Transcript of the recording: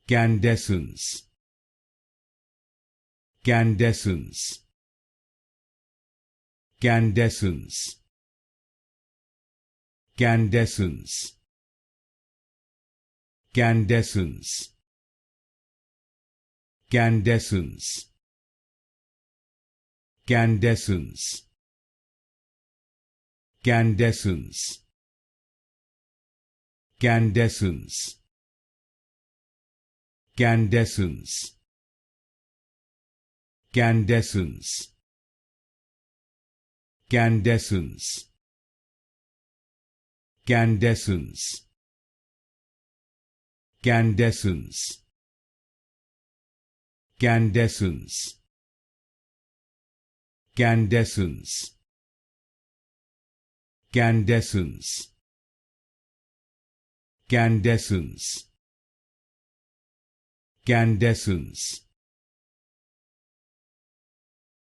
Candescence, candescence, candescence, candescence, candescence, candescence, candescence, candescence, candescence, candescence, candescence, candescence, candescence, candescence, candescence, candescence, candescence, candescence, candescence,